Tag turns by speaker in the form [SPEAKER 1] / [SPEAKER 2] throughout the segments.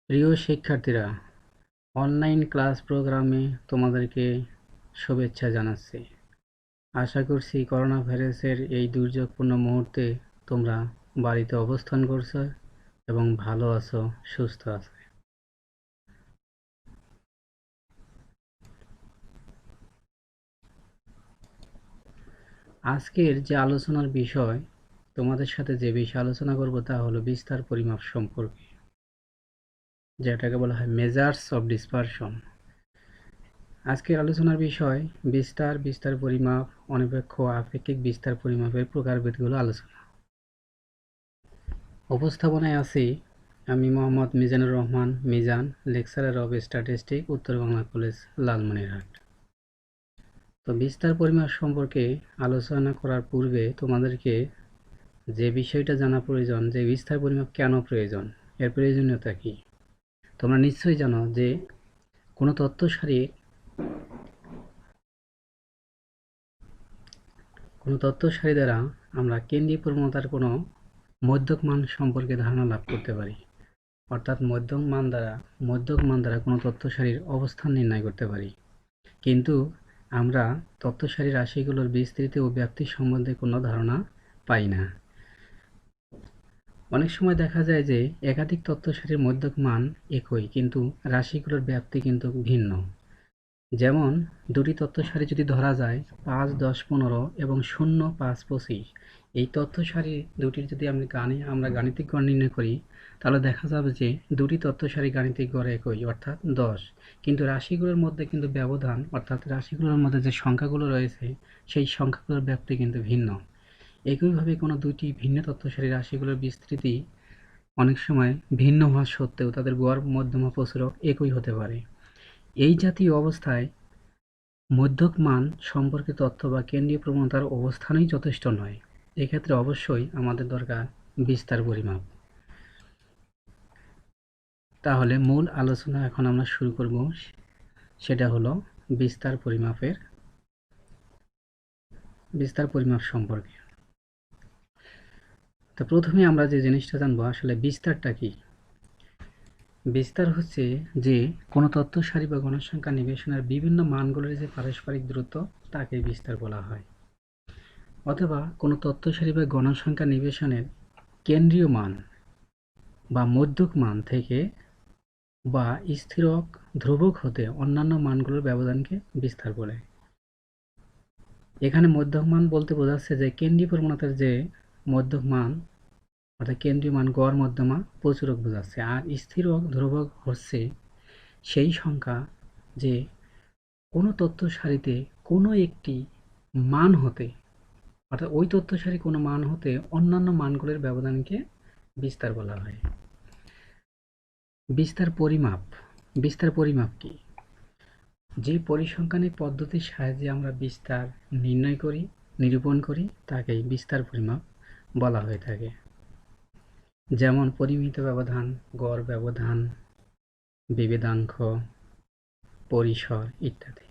[SPEAKER 1] প্রিয় শিক্ষার্থীরা, online class প্রোগ্রামে তোমাদেরকে শুভেচ্ছা জানাচ্ছি। আশা করছি করোনা ভাইরাসের এই দুর্যোগপূর্ণ মুহূর্তে তোমরা বাড়িতে অবস্থান করছো এবং ভালো আছো, সুস্থ আছো। আজকের যে আলোচনার বিষয়, তোমাদের সাথে যে বিষয় আলোচনা করব তা হলো বিস্তার পরিমাপ সম্পর্কে, যেটাকে বলা হয় মেজার্স অফ ডিসপারশন। আজকের আলোচনার বিষয় বিস্তার পরিমাপ, অনিরপেক্ষ আপেক্ষিক বিস্তার পরিমাপের প্রকারভেদগুলো আলোচনা। উপস্থাপনায় আছি আমি Mohammad Mizanur Rahman Mizan, lecturer of statistic, উত্তর বাংলা কলেজ, লালমনিরহাট। তো বিস্তার পরিমাপ সম্পর্কে আলোচনা করার পূর্বে তোমাদেরকে যে বিষয়টা জানা প্রয়োজন, যে বিস্তার পরিমাপ কেন প্রয়োজন, এর প্রয়োজনীয়তা কি। তোমরা নিশ্চয়ই জানো যে কোনো তথ্য সারি দ্বারা আমরা কেন্দ্রীয় প্রবণতার কোনো মধ্যক মান সম্পর্কে ধারণা লাভ করতে পারি। অর্থাৎ মধ্যক মান দ্বারা কোনো তথ্য সারির অবস্থান নির্ণয় করতে পারি। কিন্তু আমরা তথ্য সারির রাশিগুলোর বিস্তৃতি ও ব্যাপ্তি সম্বন্ধে কোনো ধারণা পাই না। অনেক সময় দেখা যায় যে একাধিক তথ্য সারির মধ্যক মান একই, কিন্তু রাশিগুলোর ব্যাপ্তি কিন্তু ভিন্ন। যেমন দুটি তথ্য সারি যদি ধরা যায় ৫, ১০, ১৫ এবং ০, ৫, ২৫, এই তথ্য সারি দুটির যদি আমরা গাণিতিক গড় নির্ণয় করি, তাহলে দেখা যাবে যে দুটি তথ্য সারি গাণিতিক গড় একই, অর্থাৎ ১০, কিন্তু রাশিগুলোর মধ্যে কিন্তু ব্যবধান, অর্থাৎ রাশিগুলোর মধ্যে যে সংখ্যাগুলো রয়েছে সেই সংখ্যাগুলোর ব্যাপ্তি কিন্তু ভিন্ন। একইভাবে কোনো দুইটি ভিন্ন তথ্য সারি রাশিগুলোর বিস্তৃতি অনেক সময় ভিন্ন হওয়া সত্ত্বেও তাদের গড়, মধ্যমা, প্রসারক একই হতে পারে। এই জাতীয় অবস্থায় মধ্যক মান সম্পর্কে তথ্য বা কেন্দ্রীয় প্রবণতার অবস্থানই যথেষ্ট নয়। এক্ষেত্রে অবশ্যই আমাদের দরকার বিস্তার পরিমাপ। তাহলে মূল আলোচনা এখন আমরা শুরু করব, সেটা হলো বিস্তার পরিমাপ সম্পর্কে। তো প্রথমে আমরা যে জিনিসটা জানবো, আসলে বিস্তারটা কি। বিস্তার হচ্ছে যে কোনো তথ্য সারি বা গণসংখ্যা নিবেশনের বিভিন্ন মানগুলোর যে পারস্পরিক দূরত্ব, তাকে বিস্তার বলা হয়। অথবা কোনো তথ্য সারি বা গণসংখ্যা নিবেশনের কেন্দ্রীয় মান বা মধ্যক মান থেকে বা স্থিরক, ধ্রুবক হতে অন্যান্য মানগুলোর ব্যবধানকে বিস্তার বলে। এখানে মধ্যক মান বলতে বোঝাচ্ছে যে কেন্দ্রীয় প্রবণতার যে মধ্যক মান, অর্থাৎ কেন্দ্রীয় মান, গড়, মধ্যমা, প্রচুরক বোঝাচ্ছে। আর স্থিরক, ধ্রুবক হচ্ছে সেই সংখ্যা যে কোনো তথ্য সারিতে কোনো একটি মান হতে, অর্থাৎ ওই তথ্য সারি কোনো মান হতে অন্যান্য মানগুলোর ব্যবধানকে বিস্তার বলা হয়। বিস্তার পরিমাপ কি? যে পরিসংখ্যানিক পদ্ধতির সাহায্যে আমরা বিস্তার নির্ণয় করি, নিরূপণ করি, তাকেই বিস্তার পরিমাপ বলা হয়ে থাকে। যেমন পরিমিত ব্যবধান, গড় ব্যবধান, বিভেদাঙ্ক, পরিসর ইত্যাদি।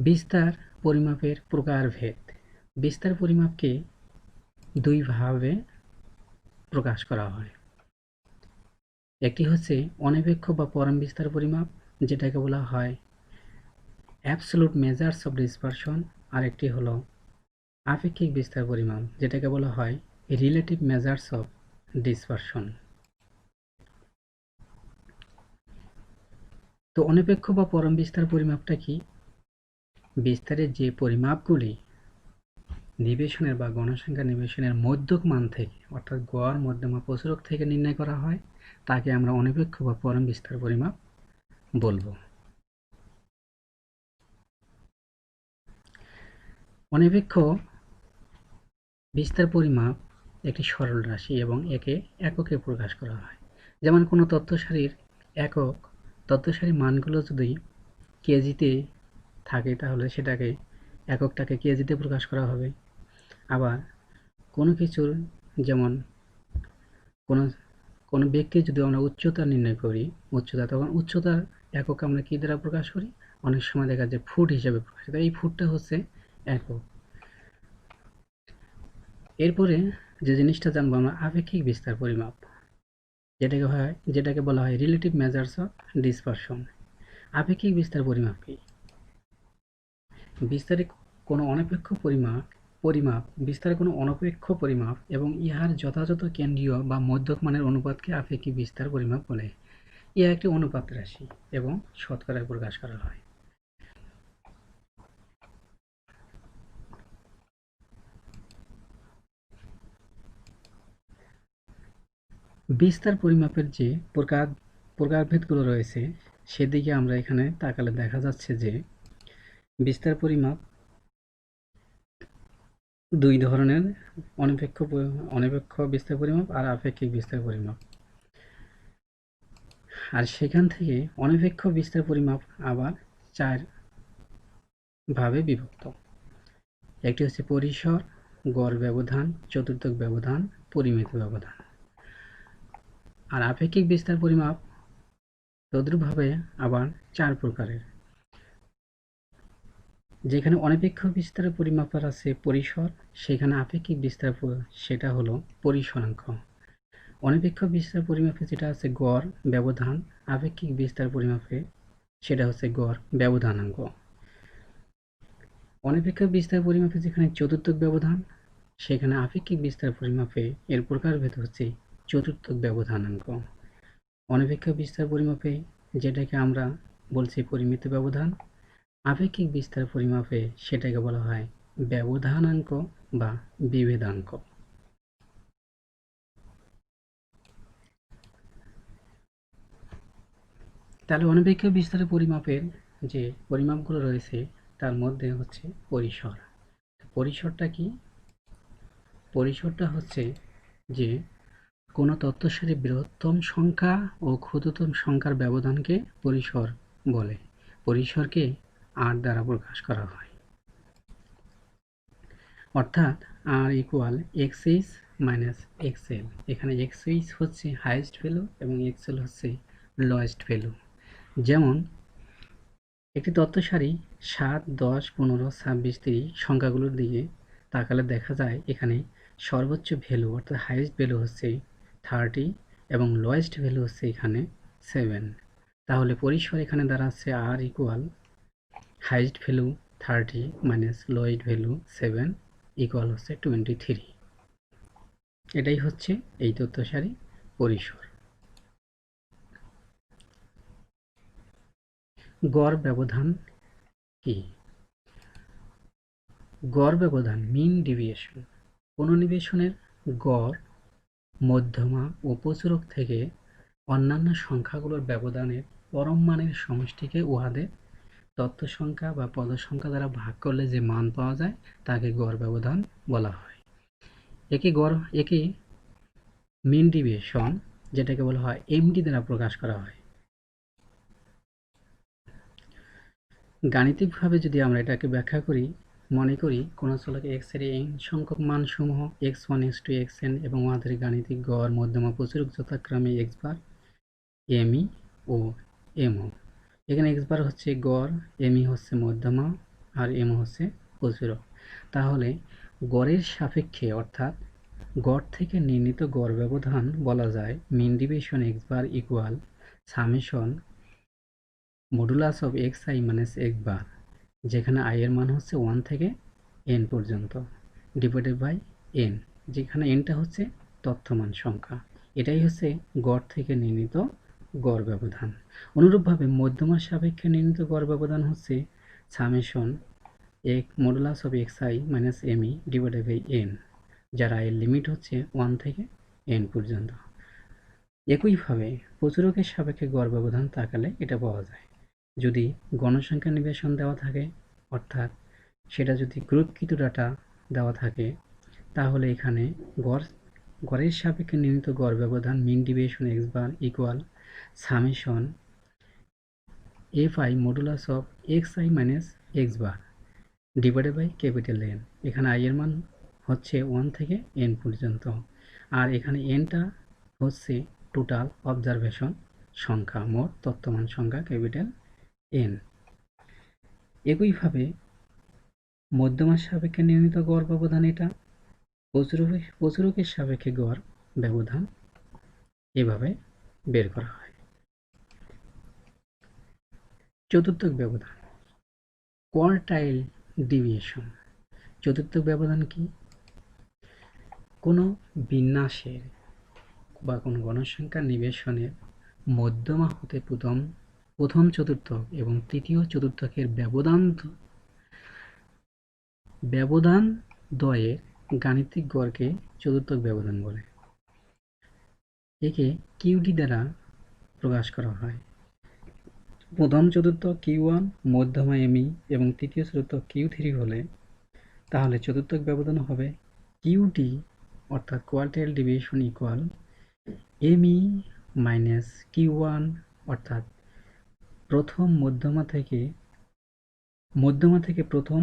[SPEAKER 1] বিস্তার পরিমাপের প্রকারভেদ। বিস্তার পরিমাপকে দুই ভাবে প্রকাশ করা হয়। একটি হচ্ছে অনিরপেক্ষ বা পরম বিস্তার পরিমাপ, যেটাকে বলা হয় অ্যাবসোলুট মেজার্স অফ ডিসপারশন। আর একটি হলো আপেক্ষিক বিস্তার পরিমাপ, যেটাকে বলা হয় রিলেটিভ মেজার্স অফ ডিসপারশন। তো অনিরপেক্ষ বা পরম বিস্তার পরিমাপটা কি? বিস্তারের যে পরিমাপগুলি নিবেশনের বা গণসংখ্যা নিবেশনের মধ্যক মান থেকে, অর্থাৎ গড়, মধ্যমা, প্রসারক থেকে নির্ণয় করা হয়, তাকে আমরা অনিরপেক্ষ বা পরম বিস্তার পরিমাপ বলবো। অনিরপেক্ষ বিস্তার পরিমাপ একটি সরল রাশি এবং একে এককে প্রকাশ করা হয়। যেমন কোনো তথ্য সারির একক, তথ্য সারির মানগুলো যদি কেজিতে থাকে, তাহলে এককটাকে কেজিতে প্রকাশ করা হবে। আবার কোনো কিছুর, যেমন কোনো কোনো ব্যক্তির যদি আমরা উচ্চতা নির্ণয় করি, তখন উচ্চতার একক আমরা কি দ্বারা প্রকাশ করি? অনেক সময় দেখা যায় ফুট হিসেবে প্রকাশ করি। এই ফুটটা হচ্ছে একক। এরপরে যে জিনিসটা জানবো আমরা আপেক্ষিক বিস্তার পরিমাপ, যেটাকে বলা হয় রিলেটিভ মেজার্স অফ ডিসপারশন। আপেক্ষিক বিস্তার পরিমাপ কি? বিস্তারে কোনো অনপেক্ষ পরিমাপ বিস্তারের কোনো অনপেক্ষ পরিমাপ এবং ইহার যথাযথ কেন্দ্রীয় বা মধ্যক মানের অনুপাতকে আপেক্ষিক বিস্তার পরিমাপ বলে। ইহা একটি অনুপাত রাশি এবং শতকরায় প্রকাশ করা হয়। বিস্তার পরিমাপের যে প্রকারভেদগুলো রয়েছে সেদিকে আমরা এখানে তাকালে দেখা যাচ্ছে যে বিস্তার পরিমাপ দুই ধরনের, অনপেক্ষ বিস্তার পরিমাপ আর আপেক্ষিক বিস্তার পরিমাপ। আর সেখান থেকে অনপেক্ষ বিস্তার পরিমাপ আবার 4 ভাবে বিভক্ত। একটি হচ্ছে পরিসর, গড় ব্যবধান, চতুর্থক ব্যবধান, পরিমিত ব্যবধান। আর আপেক্ষিক বিস্তার পরিমাপ তদ্রূপভাবে আবার 4 প্রকারের। যেখানে অনপেক্ষ বিস্তারের পরিমাপের আছে পরিসর, সেখানে আপেক্ষিক বিস্তার সেটা হলো পরিসরাঙ্ক। অনপেক্ষ বিস্তার পরিমাপে যেটা আছে গড় ব্যবধান, আপেক্ষিক বিস্তার পরিমাপে সেটা হচ্ছে গড় ব্যবধানাঙ্ক। অনপেক্ষ বিস্তার পরিমাপে যেখানে চতুর্থক ব্যবধান, সেখানে আপেক্ষিক বিস্তার পরিমাপে এর প্রকারভেদ হচ্ছে চতুর্থক ব্যবধানাঙ্ক। অনপেক্ষ বিস্তার পরিমাপে যেটাকে আমরা বলছি পরিমিত ব্যবধান, আপেক্ষিক বিস্তার পরিমাপে সেটাকে বলা হয় ব্যবধানাঙ্ক বা বিভেদাঙ্ক। তাহলে অনপেক্ষ বিস্তারের পরিমাপের যে পরিমাপগুলো রয়েছে তার মধ্যে হচ্ছে পরিসর। পরিসরটা কি? পরিসরটা হচ্ছে যে কোনো তথ্যসারির বৃহত্তম সংখ্যা ও ক্ষুদ্রতম সংখ্যার ব্যবধানকে পরিসর বলে। পরিসরকে r দ্বারা প্রকাশ করা হয়। অর্থাৎ r equal xh minus xl। এখানে xh হচ্ছে হাইয়েস্ট ভ্যালু এবং xl হচ্ছে লোয়েস্ট ভ্যালু। যেমন একটি তথ্যসারি 7, 10, 15, 26, 30 সংখ্যাগুলোর দিকে তাকালে দেখা যায় এখানে সর্বোচ্চ ভ্যালু অর্থাৎ হাইয়েস্ট ভ্যালু হচ্ছে 30 এবং লোয়েস্ট ভ্যালু হচ্ছে এখানে 7। তাহলে পরিসর এখানে দাঁড়াচ্ছে r equal highest value 30 minus lowest value 7 equal হচ্ছে 23। এটাই হচ্ছে এই তথ্যসারি পরিসর। গড় ব্যবধান কি? গড় ব্যবধান মিন ডিভিয়েশন কোনো নিবেশনের গড়, মধ্যমা ও প্রচুরক থেকে অন্যান্য সংখ্যাগুলোর ব্যবধানের পরম মানের সমষ্টিকে উহাদের তথ্য সংখ্যা বা পদ সংখ্যা দ্বারা ভাগ করলে যে মান পাওয়া যায় তাকে গড় ব্যবধান বলা হয়। একে মিন ডিভিয়েশন যেটাকে বলা হয় এমডি দ্বারা প্রকাশ করা হয়। গাণিতিকভাবে যদি আমরা এটাকে ব্যাখ্যা করি, মনে করি কোনো চলকে x এর n সংখ্যক মানসমূহ x1, x2, xn এবং উহাদের গাণিতিক গড়, মধ্যমা, প্রচুরক যথাক্রমে x বার, mi ও mo। এখানে x বার হচ্ছে গড়, mi হচ্ছে মধ্যমা আর mo হচ্ছে প্রচুরক। তাহলে গড়ের সাপেক্ষে অর্থাৎ গড় থেকে নির্ণীত গড় ব্যবধান বলা যায় mean deviation x bar equal summation modulus of xi minus x bar, যেখানে i এর মান হচ্ছে 1 থেকে n পর্যন্ত, ডিভাইডেড বাই n, যেখানে nটা হচ্ছে তথ্যমান সংখ্যা। এটাই হচ্ছে গড় থেকে নির্ণীত গড় ব্যবধান। অনুরূপভাবে মধ্যমার সাপেক্ষে নির্ণীত গড় ব্যবধান হচ্ছে summation modulus of xi minus mi divided by n, যার i এর লিমিট হচ্ছে 1 থেকে n পর্যন্ত। একইভাবে প্রচুরকের সাপেক্ষে গড় ব্যবধান তাকালে এটা পাওয়া যায়। যদি গণসংখ্যা নিবেশন দেওয়া থাকে অর্থাৎ সেটা যদি গ্রুপকৃত ডাটা দেওয়া থাকে তাহলে এখানে গড়ের সাপেক্ষে নির্ণীত গড় ব্যবধান mean deviation x bar equal summation fi modulus of xi minus x bar divided by capital N। এখানে i এর মান হচ্ছে 1 থেকে n পর্যন্ত আর এখানে nটা হচ্ছে টোটাল অবজারভেশন সংখ্যা, মোট তথ্যমান সংখ্যা ক্যাপিটাল n। একইভাবে মধ্যমার সাপেক্ষে নির্ণীত গড় ব্যবধান এটা প্রচুরকের সাপেক্ষে গড় ব্যবধান এভাবে বের করা হয়। চতুর্থক ব্যবধান, কোয়ার্টাইল ডিভিয়েশন। চতুর্থক ব্যবধান কি? কোনো বিন্যাসের বা কোনো গণসংখ্যার নিবেশনের মধ্যমা হতে প্রথম চতুর্থক এবং তৃতীয় চতুর্থকের ব্যবধান দ্বয়ের গাণিতিক গড়কে চতুর্থক ব্যবধান বলে। একে কিউডি দ্বারা প্রকাশ করা হয়। প্রথম চতুর্থক কিউ1, মধ্যমা এমই এবং তৃতীয় চতুর্থক কিউ3 হলে তাহলে চতুর্থক ব্যবধান হবে কিউডি অর্থাৎ quartile deviation equal ME minus Q one অর্থাৎ মধ্যমা থেকে প্রথম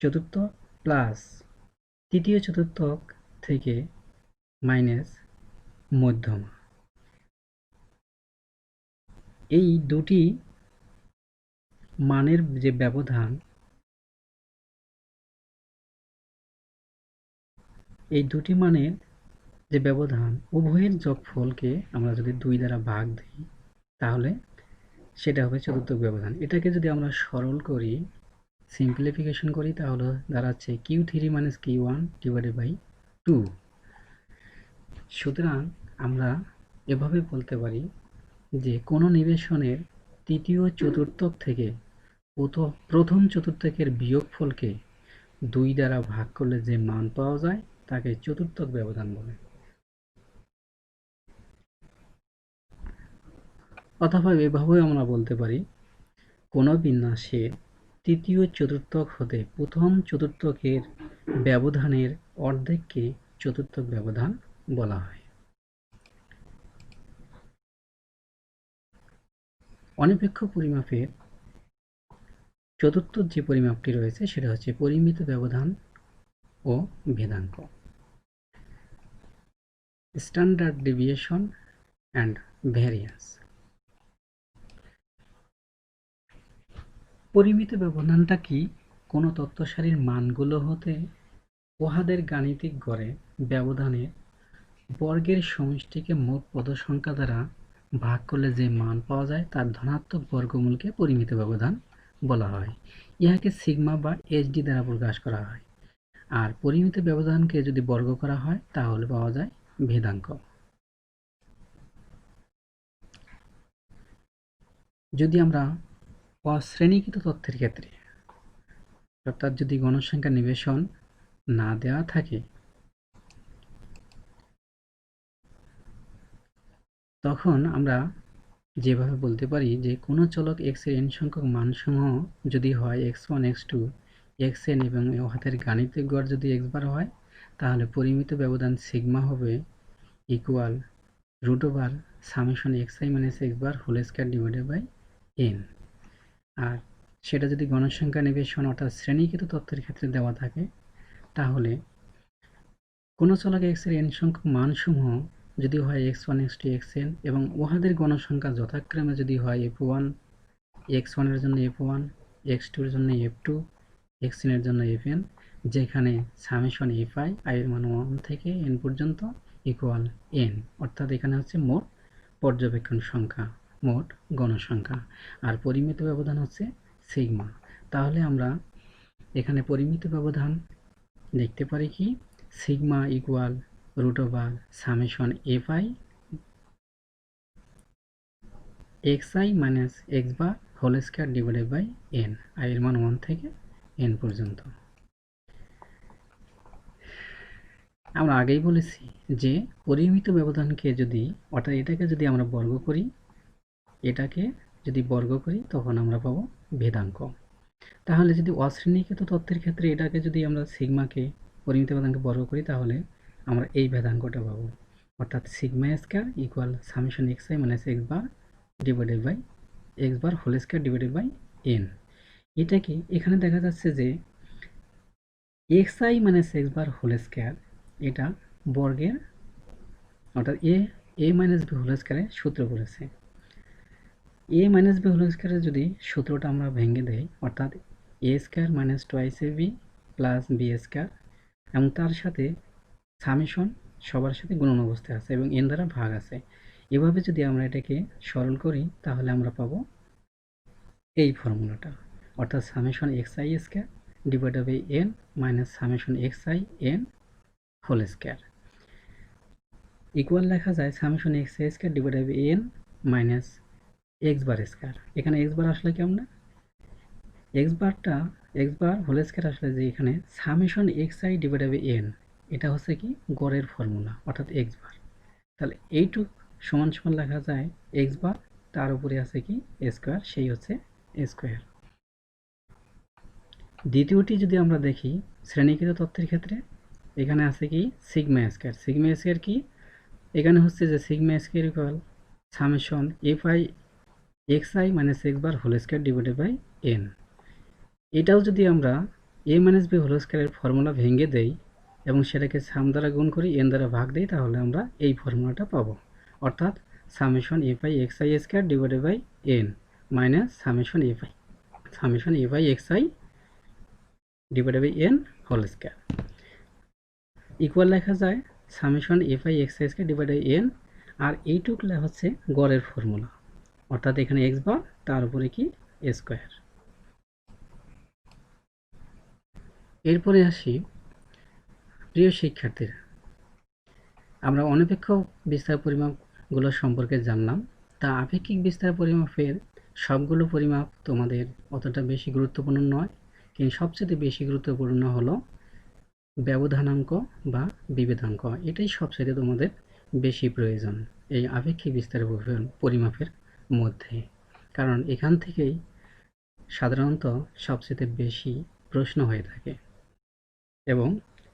[SPEAKER 1] চতুর্থক প্লাস তৃতীয় চতুর্থক থেকে মাইনাস মধ্যমা। এই দুটি মানের যে ব্যবধান, উভয়ের যোগফলকে আমরা যদি 2 দ্বারা ভাগ দিই তাহলে সেটা হবে চতুর্থক ব্যবধান। এটাকে যদি আমরা সরল করি, সিম্পলিফিকেশন করি, তাহলে দাঁড়াচ্ছে কিউ3 মাইনাস কিউ1 ডিভাইডেড বাই 2। সুতরাং আমরা এভাবে বলতে পারি যে কোনো নিবেশনের তৃতীয় চতুর্থক থেকে প্রথম চতুর্থকের বিয়োগফলকে 2 দ্বারা ভাগ করলে যে মান পাওয়া যায় তাকে চতুর্থক ব্যবধান বলে। অথবা এভাবেও আমরা বলতে পারি কোনো বিন্যাসের তৃতীয় চতুর্থক হতে প্রথম চতুর্থকের ব্যবধানের অর্ধেককে চতুর্থক ব্যবধান বলা হয়। অনিরপেক্ষ পরিমাপের চতুর্থ যে পরিমাপটি রয়েছে সেটা হচ্ছে পরিমিত ব্যবধান ও ভেদাঙ্ক, স্ট্যান্ডার্ড ডেভিয়েশন অ্যান্ড ভ্যারিয়েন্স। পরিমিত ব্যবধানটা কি? কোনো তথ্য সারির মানগুলো হতে উহাদের গাণিতিক গড়ে ব্যবধানের বর্গের সমষ্টিকে মোট পদসংখ্যা দ্বারা ভাগ করলে যে মান পাওয়া যায় তার ধনাত্মক বর্গমূলকে পরিমিত ব্যবধান বলা হয়। ইহাকে সিগমা বা এইচডি দ্বারা প্রকাশ করা হয়। আর পরিমিত ব্যবধানকে যদি বর্গ করা হয় তাহলে পাওয়া যায় ভেদাঙ্ক। যদি আমরা অশ্রেণীকৃত তথ্যের ক্ষেত্রে, অর্থাৎ যদি গণসংখ্যা নিবেশন না দেওয়া থাকে, তখন আমরা যেভাবে বলতে পারি যে কোনো চলক x এর n সংখ্যক মানসমূহ যদি হয় x1, x2, xn এবং উহাদের গাণিতিক গড় যদি x বার হয় তাহলে পরিমিত ব্যবধান সিগমা হবে equal root over summation xi minus x bar whole square divided by n। আর সেটা যদি গণসংখ্যা নিবেশন অর্থাৎ শ্রেণীকৃত তথ্যের ক্ষেত্রে দেওয়া থাকে তাহলে কোনো চলক x এর n সংখ্যক মানসমূহ যদি হয় x1, x2, xn এবং উহাদের গণসংখ্যা যথাক্রমে যদি হয় f1, x1 এর জন্য f1, x2 এর জন্য f2, xn এর জন্য fn, যেখানে সামেশন fi i এর মান 1 থেকে n পর্যন্ত ইকুয়াল n, অর্থাৎ এখানে হচ্ছে মোট পর্যবেক্ষণ সংখ্যা, মোট গণসংখ্যা, আর পরিমিত ব্যবধান হচ্ছে সিগমা। তাহলে আমরা এখানে পরিমিত ব্যবধান লিখতে পারি কি sigma equal root over summation fi xi minus x bar whole square divided by n, i এর মান 1 থেকে n পর্যন্ত। আমরা আগেই বলেছি যে পরিমিত ব্যবধানকে যদি, অর্থাৎ এটাকে যদি আমরা বর্গ করি তখন আমরা পাবো ভেদাঙ্ক। তাহলে যদি অশ্রেণীকৃত তথ্যের ক্ষেত্রে এটাকে যদি আমরা সিগমাকে পরিমিত ব্যবধানকে বর্গ করি তাহলে আমরা এই ভেদাঙ্কটা পাবো, অর্থাৎ sigma square equal summation xi minus x bar divided by x bar whole square divided by n। এটাকে এখানে দেখা যাচ্ছে যে xi minus x bar whole square এটা বর্গের, অর্থাৎ a মাইনাস b হোল স্কয়ারের সূত্র বলেছে। a মাইনাস b হোল স্কয়ারের যদি সূত্রটা আমরা ভেঙে দেই, অর্থাৎ a square minus twice ab plus b square এবং তার সাথে সামেশন সবার সাথে গুণন অবস্থায় আছে এবং n দ্বারা ভাগ আছে। এভাবে যদি আমরা এটাকে সরল করি তাহলে আমরা পাবো এই ফর্মুলাটা, অর্থাৎ summation xi square divided by n minus summation xi n whole square equal লেখা যায় summation xi square divided by n minus x bar square. এখানে x বার আসলে কেমন, x বার হোল স্কয়ার আসলে যে এখানে summation xi divided by n, এটা হচ্ছে কি গড়ের ফর্মুলা অর্থাৎ x বার। তাহলে এইটুক সমান সমান লেখা যায় x বার, তার উপরে আছে কি স্কয়ার, সেই হচ্ছে স্কয়ার। দ্বিতীয়টি যদি আমরা দেখি শ্রেণীকৃত তত্ত্বের ক্ষেত্রে, এখানে আছে কি সিগমা স্কয়ার। সিগমা স্কয়ার কি, এখানে হচ্ছে যে sigma square equal summation fi xi minus x bar whole square divided by n। এটাও যদি আমরা a মাইনাস b হোল স্কয়ারের ফর্মুলা ভেঙে দেই এবং সেটাকে সাম দ্বারা গুণ করি n দ্বারা ভাগ দিই, তাহলে আমরা এই ফর্মুলাটা পাবো, অর্থাৎ summation fi xi square divided by n minus summation fi xi divided by n whole square equal লেখা যায় summation fi xi square divided by n, আর এইটুক হচ্ছে গড়ের ফর্মুলা, অর্থাৎ এখানে x বার তার উপরে কি স্কয়ার। এরপরে আসি প্রিয় শিক্ষার্থীরা, আমরা অনপেক্ষক বিস্তার পরিমাপগুলো সম্পর্কে জানলাম। তা আপেক্ষিক বিস্তার পরিমাপের সবগুলো পরিমাপ তোমাদের অতটা বেশি গুরুত্বপূর্ণ নয়, কিন্তু সবচেয়ে বেশি গুরুত্বপূর্ণ হলো ব্যবধানাঙ্ক বা বিভেদাঙ্ক। এটাই সবচেয়ে তোমাদের বেশি প্রয়োজন এই আপেক্ষিক বিস্তার পরিমাপের মধ্যে, কারণ এখান থেকেই সাধারণত সবচেয়ে বেশি প্রশ্ন হয়ে থাকে এবং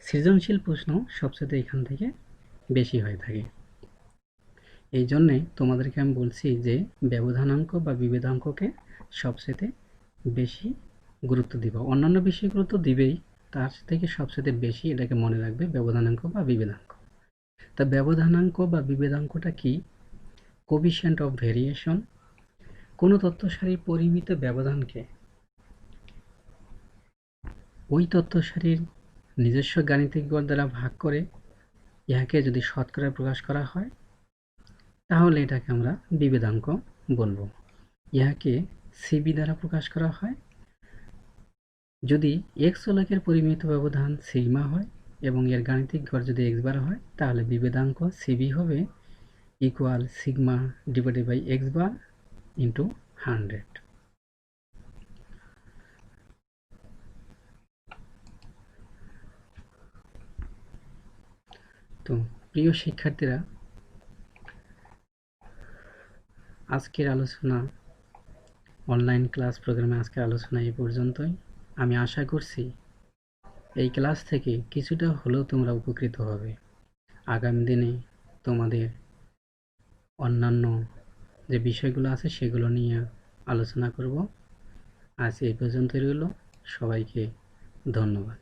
[SPEAKER 1] সৃজনশীল প্রশ্ন সবচেয়ে এখান থেকে বেশি হয়ে থাকে। এই জন্যে তোমাদেরকে আমি বলছি যে ব্যবধানাঙ্ক বা বিভেদাঙ্ককে সবচেয়ে বেশি গুরুত্ব দিব। অন্যান্য বিষয় গুরুত্ব দিবেই, তার থেকে সবচেয়ে বেশি এটাকে মনে রাখবে ব্যবধানাঙ্ক বা বিভেদাঙ্ক। তা ব্যবধানাঙ্ক বা বিভেদাঙ্কটা কি? Coefficient of variation. কোনো তথ্য সারির পরিমিত ব্যবধানকে ওই তথ্য সারির নিজস্ব গাণিতিক গড় দ্বারা ভাগ করে ইহাকে যদি শতকরায় প্রকাশ করা হয় তাহলে এটাকে আমরা বিভেদাঙ্ক বলবো। ইহাকে সিবি দ্বারা প্রকাশ করা হয়। যদি এক্স চলকের পরিমিত ব্যবধান সিগমা হয় এবং এর গাণিতিক গড় যদি এক্স বার হয়, তাহলে বিভেদাঙ্ক সিবি হবে equal sigma divided by x bar into 100। তো প্রিয় শিক্ষার্থীরা, আজকের আলোচনা অনলাইন ক্লাস প্রোগ্রামে আজকের আলোচনা এই পর্যন্তই। আমি আশা করছি এই ক্লাস থেকে কিছুটা হলেও তোমরা উপকৃত হবে। আগামী দিনে তোমাদের অন্যান্য যে বিষয়গুলো আছে সেগুলো নিয়ে আলোচনা করব। আজ এই পর্যন্তই রইল। সবাইকে ধন্যবাদ।